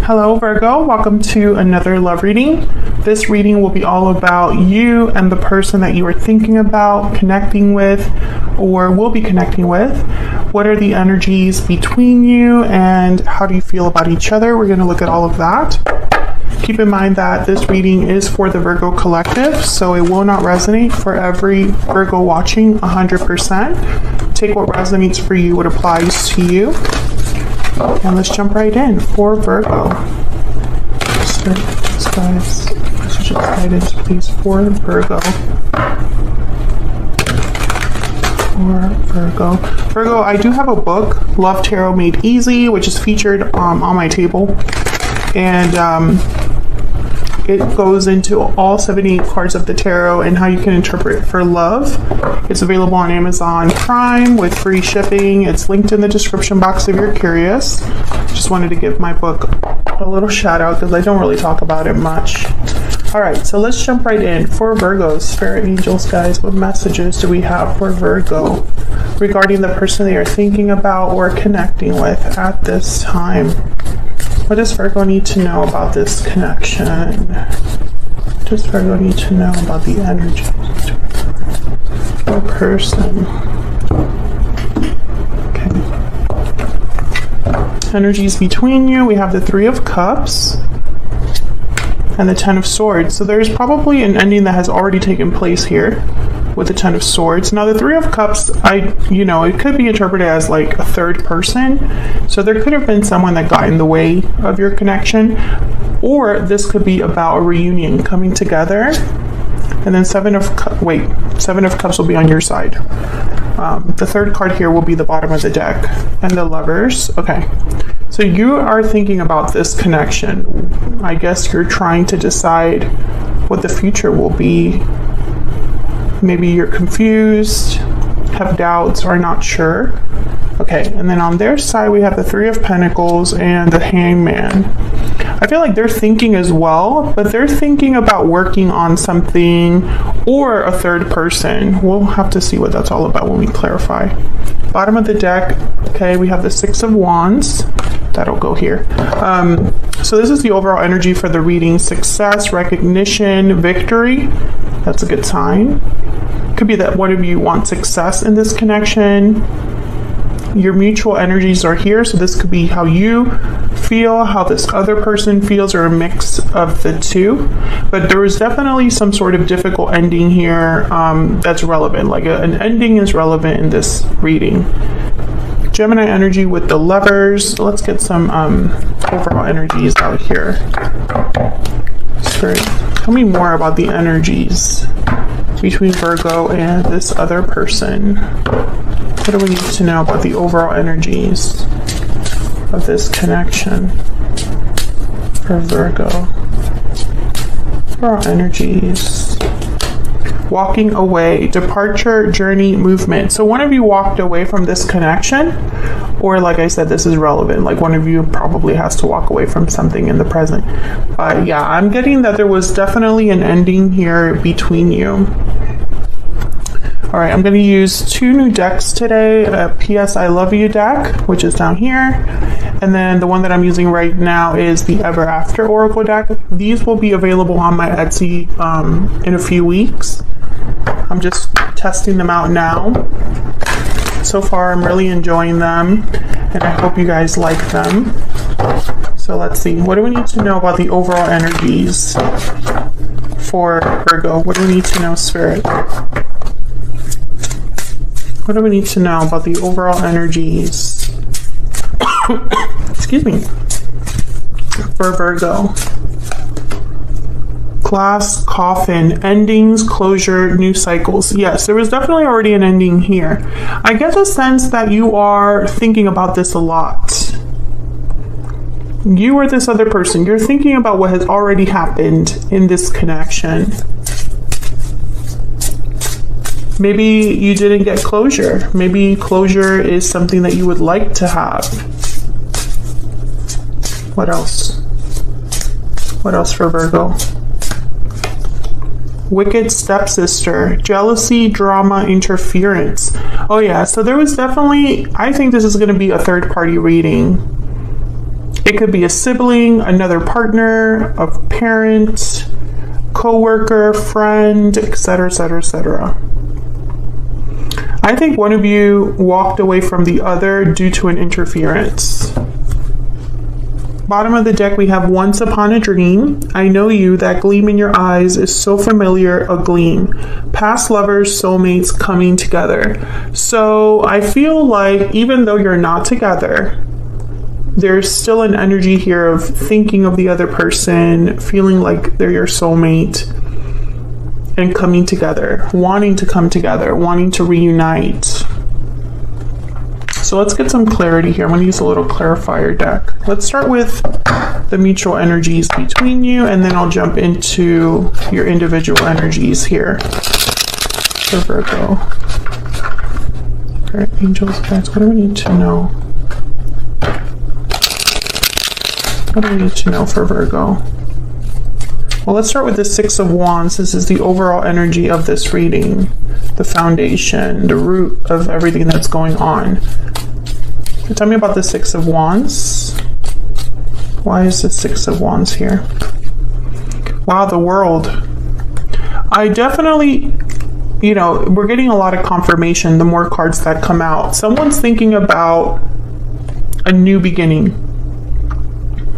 Hello Virgo, welcome to another love reading. This reading will be all about you and the person that you are thinking about connecting with or will be connecting with. What are the energies between you and how do you feel about each other? We're going to look at all of that. Keep in mind that this reading is for the Virgo collective, so it will not resonate for every Virgo watching 100%. Take what resonates for you, what applies to you. And let's jump right in for Virgo. Guys, message guidance, please, for Virgo. Virgo, I do have a book, Love Tarot Made Easy, which is featured on my table. And it goes into all 78 cards of the tarot and how you can interpret for love. It's available on Amazon Prime with free shipping. It's linked in the description box if you're curious. Just wanted to give my book a little shout out because I don't really talk about it much. All right, so let's jump right in. For Virgo, spirit angels, guys, what messages do we have for Virgo regarding the person they are thinking about or connecting with at this time? What does Virgo need to know about this connection? What does Virgo need to know about the energy of a person? Okay. Energies between you. We have the Three of Cups and the Ten of Swords. So there's probably an ending that has already taken place here with the Ten of Swords. Now the Three of Cups, it could be interpreted as like a third person. So there could have been someone that got in the way of your connection, or this could be about a reunion coming together. And then Seven of Cups will be on your side. The third card here will be the bottom of the deck and the Lovers. Okay. So you are thinking about this connection. I guess you're trying to decide what the future will be. Maybe you're confused, have doubts, or not sure. Okay, and then on their side, we have the Three of Pentacles and the Hangman. I feel like they're thinking as well, but they're thinking about working on something or a third person. We'll have to see what that's all about when we clarify. Bottom of the deck, okay, we have the Six of Wands. That'll go here. So this is the overall energy for the reading. Success, recognition, victory. That's a good sign. Could be that one of you wants success in this connection. Your mutual energies are here, so this could be how you feel, how this other person feels, or a mix of the two. But there was definitely some sort of difficult ending here that's relevant. Like an ending is relevant in this reading. Gemini energy with the Lovers. Let's get some overall energies out here. Spirit, tell me more about the energies between Virgo and this other person. What do we need to know about the overall energies of this connection for Virgo? Overall energies. Walking away, departure, journey, movement. So one of you walked away from this connection, or like I said, this is relevant. Like one of you probably has to walk away from something in the present. Yeah, I'm getting that there was definitely an ending here between you. All right, I'm going to use two new decks today. A P.S. I Love You deck, which is down here. And then the one that I'm using right now is the Ever After Oracle deck. These will be available on my Etsy in a few weeks. I'm just testing them out now. So far, I'm really enjoying them, and I hope you guys like them. So let's see. What do we need to know about the overall energies for Virgo? What do we need to know, Spirit? What do we need to know about the overall energies? Excuse me. For Virgo. Glass, coffin, endings, closure, new cycles. Yes, there was definitely already an ending here. I get the sense that you are thinking about this a lot. You or this other person, you're thinking about what has already happened in this connection. Maybe you didn't get closure. Maybe closure is something that you would like to have. What else? What else for Virgo? Wicked stepsister, jealousy, drama, interference. Oh yeah, so there was definitely, I think this is going to be a third party reading. It could be a sibling, another partner, a parent, co-worker, friend, etc., etc., etc. I think one of you walked away from the other due to an interference. Bottom of the deck, we have once upon a dream. I know you, that gleam in your eyes is so familiar, a gleam. Past lovers, soulmates coming together. So I feel like even though you're not together, there's still an energy here of thinking of the other person, feeling like they're your soulmate, and coming together, wanting to come together, wanting to reunite. So let's get some clarity here. I'm going to use a little clarifier deck. Let's start with the mutual energies between you, and then I'll jump into your individual energies here for Virgo. All right, angels, guys, what do we need to know? What do we need to know for Virgo? Well, let's start with the Six of Wands. This is the overall energy of this reading, the foundation, the root of everything that's going on. So tell me about the Six of Wands. Why is the Six of Wands here? Wow, the World. I definitely, we're getting a lot of confirmation the more cards that come out. Someone's thinking about a new beginning,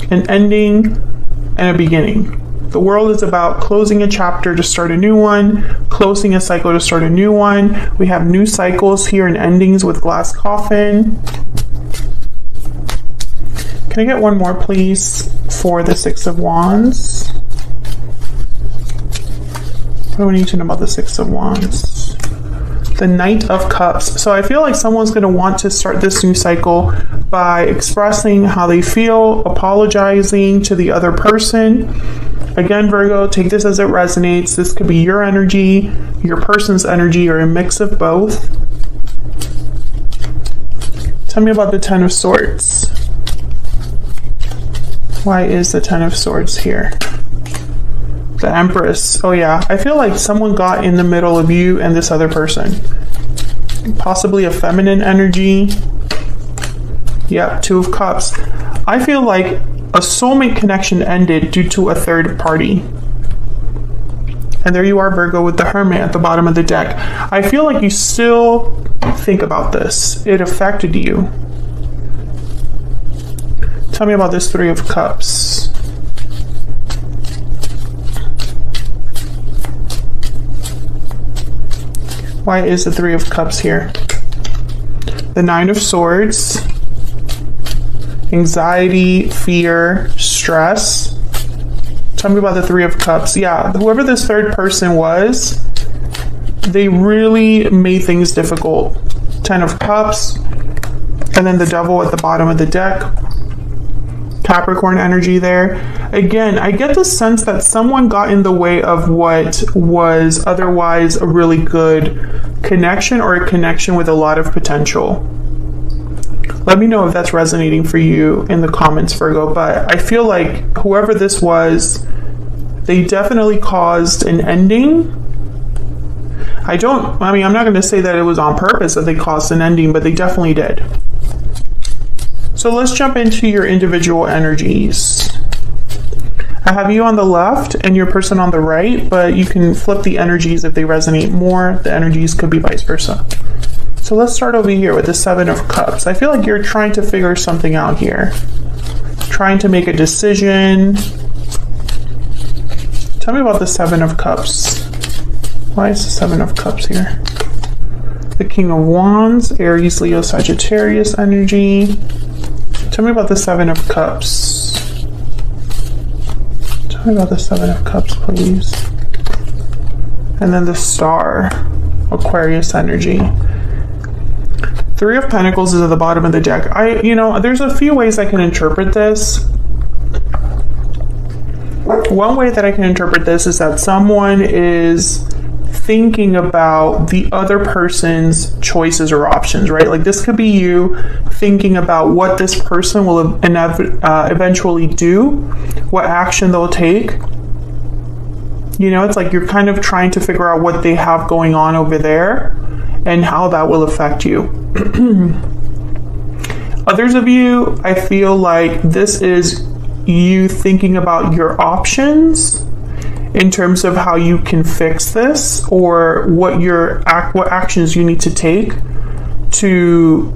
an ending, and a beginning. The World is about closing a chapter to start a new one, closing a cycle to start a new one. We have new cycles here and endings with Glass Coffin. Can I get one more, please, for the Six of Wands? What do we need to know about the Six of Wands? The Knight of Cups. So I feel like someone's going to want to start this new cycle by expressing how they feel, apologizing to the other person. Again, Virgo, take this as it resonates. This could be your energy, your person's energy, or a mix of both. Tell me about the Ten of Swords. Why is the Ten of Swords here? The Empress. Oh yeah, I feel like someone got in the middle of you and this other person. Possibly a feminine energy. Yep, Two of Cups. I feel like a soulmate connection ended due to a third party. And there you are, Virgo, with the Hermit at the bottom of the deck. I feel like you still think about this. It affected you. Tell me about this Three of Cups. Why is the Three of Cups here? The Nine of Swords. Anxiety, fear, stress. Tell me about the Three of Cups. Yeah, whoever this third person was, they really made things difficult. Ten of Cups, and then the Devil at the bottom of the deck. Capricorn energy there. Again, I get the sense that someone got in the way of what was otherwise a really good connection, or a connection with a lot of potential. Let me know if that's resonating for you in the comments, Virgo. But I feel like whoever this was, they definitely caused an ending. I'm not going to say that it was on purpose that they caused an ending, but they definitely did. So let's jump into your individual energies. I have you on the left and your person on the right, but you can flip the energies if they resonate more. The energies could be vice versa. So let's start over here with the Seven of Cups. I feel like you're trying to figure something out here. Trying to make a decision. Tell me about the Seven of Cups. Why is the Seven of Cups here? The King of Wands, Aries, Leo, Sagittarius energy. Tell me about the Seven of Cups. Tell me about the Seven of Cups, please. And then the Star, Aquarius energy. Three of Pentacles is at the bottom of the deck. There's a few ways I can interpret this. One way that I can interpret this is that someone is thinking about the other person's choices or options, right? Like this could be you thinking about what this person will eventually do, what action they'll take. It's like you're kind of trying to figure out what they have going on over there and how that will affect you. Others of you, I feel like this is you thinking about your options in terms of how you can fix this, or what actions you need to take to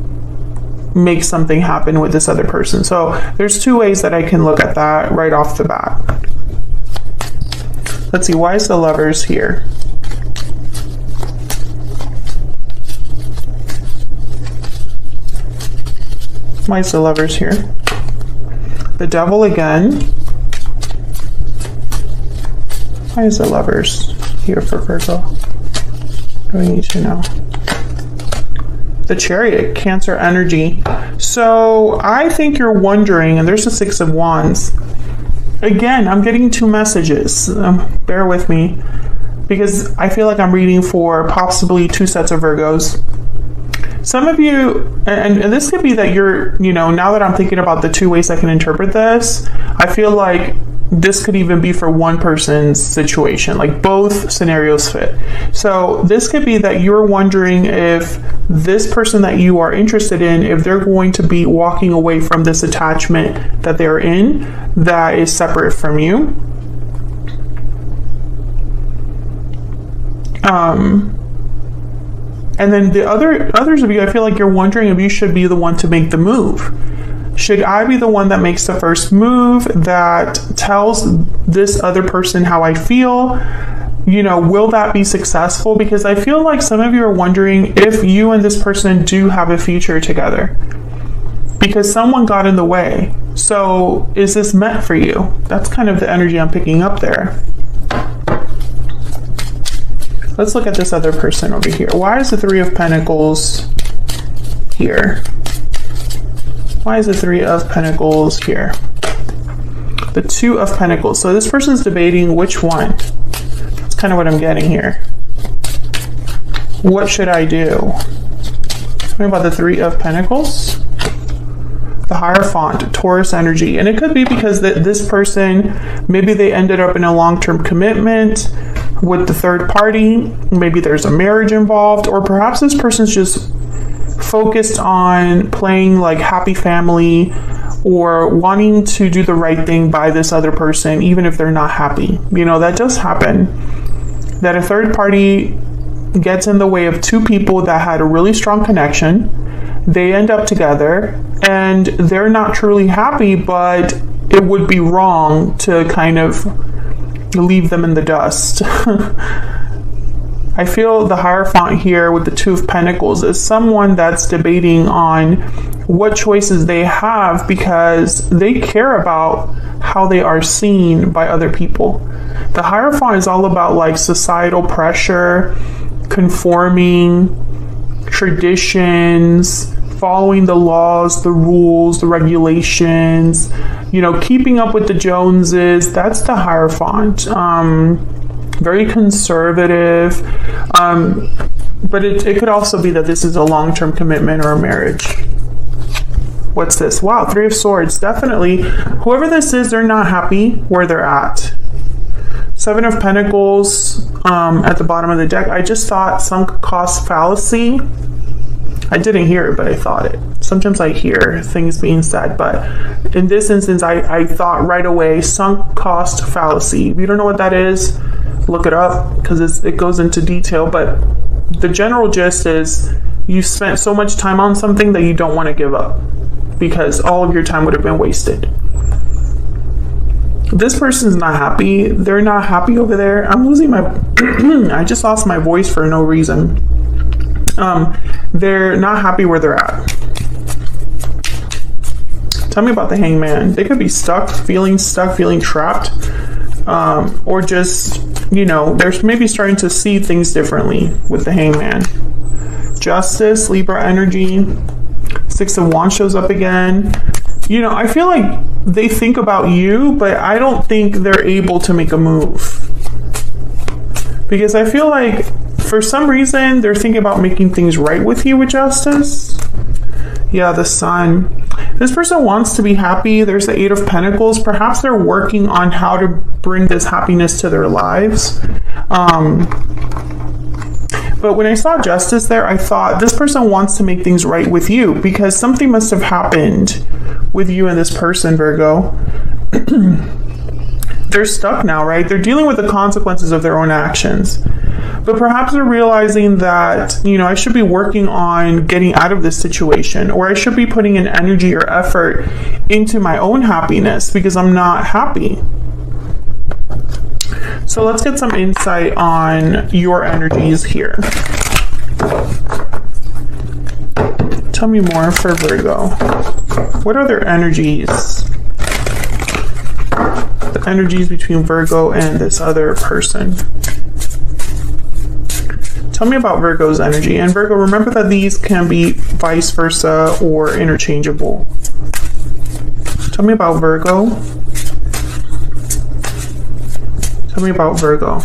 make something happen with this other person. So there's two ways that I can look at that right off the bat. Let's see, why is the Lovers here? Why is the Lovers here? The Devil again. Why is the Lovers here for Virgo? What do we need to know? The Chariot, Cancer energy. So I think you're wondering, and there's the Six of Wands. Again, I'm getting two messages. Bear with me, because I feel like I'm reading for possibly two sets of Virgos. Some of you, and this could be that you're, now that I'm thinking about the two ways I can interpret this, I feel like this could even be for one person's situation, like both scenarios fit. So this could be that you're wondering if this person that you are interested in, if they're going to be walking away from this attachment that they're in that is separate from you. And then the others of you, I feel like you're wondering if you should be the one to make the move. Should I be the one that makes the first move, that tells this other person how I feel? Will that be successful? Because I feel like some of you are wondering if you and this person do have a future together, because someone got in the way. So is this meant for you? That's kind of the energy I'm picking up there. Let's look at this other person over here. Why is the Three of Pentacles here? Why is the Three of Pentacles here? The Two of Pentacles. So this person's debating which one. That's kind of what I'm getting here. What should I do? What about the Three of Pentacles? The Hierophant, Taurus energy. And it could be because this person, maybe they ended up in a long-term commitment with the third party. Maybe there's a marriage involved, or perhaps this person's just focused on playing like happy family, or wanting to do the right thing by this other person, even if they're not happy. That does happen, that a third party gets in the way of two people that had a really strong connection. They end up together and they're not truly happy, but it would be wrong to kind of leave them in the dust. I feel the Hierophant here with the Two of Pentacles is someone that's debating on what choices they have, because they care about how they are seen by other people. The Hierophant is all about like societal pressure, conforming, traditions, following the laws, the rules, the regulations, keeping up with the Joneses. That's the Hierophant. Very conservative, but it could also be that this is a long-term commitment or a marriage. What's this? Wow, Three of Swords. Definitely, whoever this is, they're not happy where they're at. Seven of Pentacles at the bottom of the deck. I just thought sunk cost fallacy. I didn't hear it, but I thought it. Sometimes I hear things being said, but in this instance, I thought right away, sunk cost fallacy. If you don't know what that is, look it up, because it goes into detail, but the general gist is you spent so much time on something that you don't want to give up, because all of your time would have been wasted. This person's not happy. They're not happy over there. I'm losing my I just lost my voice for no reason. They're not happy where they're at. Tell me about the Hangman. They could be stuck, feeling trapped, or just, they're maybe starting to see things differently with the Hangman. Justice, Libra energy. Six of Wands shows up again. I feel like they think about you, but I don't think they're able to make a move. Because I feel like for some reason they're thinking about making things right with you with Justice. Yeah, the Sun. This person wants to be happy. There's the Eight of Pentacles. Perhaps they're working on how to bring this happiness to their lives. But when I saw justice there, I thought this person wants to make things right with you because something must have happened with you and this person, Virgo. They're stuck now, right? They're dealing with the consequences of their own actions. But perhaps they're realizing that, I should be working on getting out of this situation, or I should be putting in energy or effort into my own happiness because I'm not happy. So let's get some insight on your energies here. Tell me more for Virgo. What are their energies? The energies between Virgo and this other person. Tell me about Virgo's energy. And Virgo, remember that these can be vice versa or interchangeable. Tell me about Virgo. Tell me about Virgo.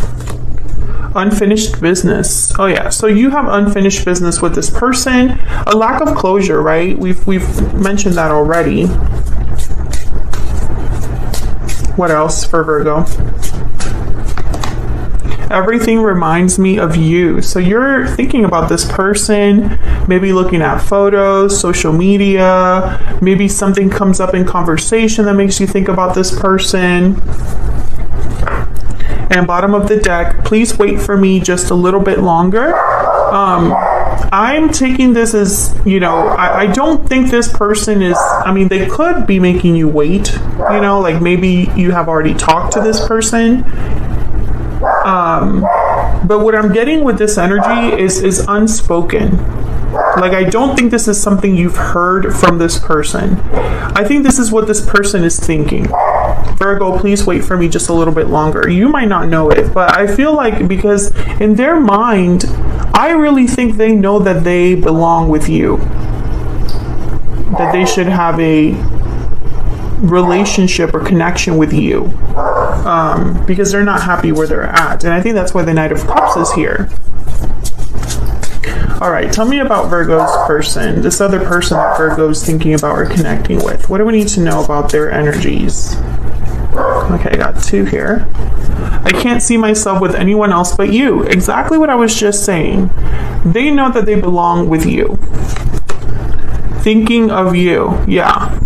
Unfinished business. Oh yeah, so you have unfinished business with this person. A lack of closure, right? We've mentioned that already. What else for Virgo? Everything reminds me of you. So you're thinking about this person, maybe looking at photos, social media, maybe something comes up in conversation that makes you think about this person. And bottom of the deck, please wait for me just a little bit longer. I'm taking this as, I don't think this person is, they could be making you wait, like maybe you have already talked to this person. But what I'm getting with this energy is unspoken. Like, I don't think this is something you've heard from this person. I think this is what this person is thinking. Virgo, please wait for me just a little bit longer. You might not know it, but I feel like because in their mind, I really think they know that they belong with you. That they should have a relationship or connection with you. Because they're not happy where they're at. And I think that's why the Knight of Cups is here. All right, tell me about Virgo's person, this other person that Virgo's thinking about or connecting with. What do we need to know about their energies? Okay, I got 2 here. I can't see myself with anyone else but you. Exactly what I was just saying. They know that they belong with you. Thinking of you, yeah.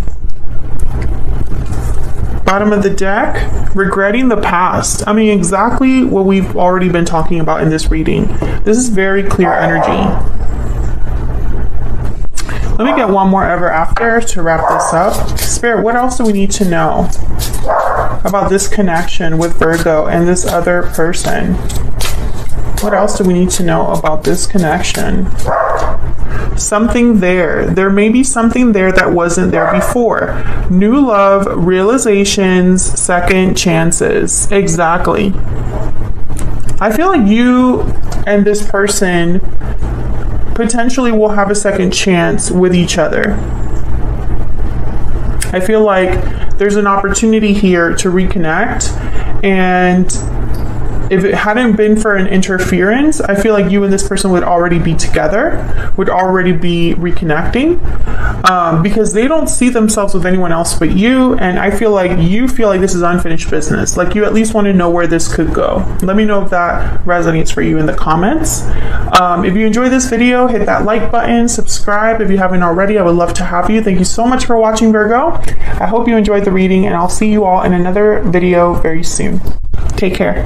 Bottom of the deck, regretting the past. Exactly what we've already been talking about in this reading. This is very clear energy. Let me get one more ever after to wrap this up. Spirit, what else do we need to know about this connection with Virgo and this other person? What else do we need to know about this connection? Something there. There may be something there that wasn't there before. New love, realizations, second chances. Exactly. I feel like you and this person potentially will have a second chance with each other. I feel like there's an opportunity here to reconnect, and if it hadn't been for an interference, I feel like you and this person would already be together, would already be reconnecting, because they don't see themselves with anyone else but you, and I feel like you feel like this is unfinished business. Like you at least want to know where this could go. Let me know if that resonates for you in the comments. If you enjoyed this video, hit that like button, subscribe if you haven't already. I would love to have you. Thank you so much for watching, Virgo. I hope you enjoyed the reading, and I'll see you all in another video very soon. Take care.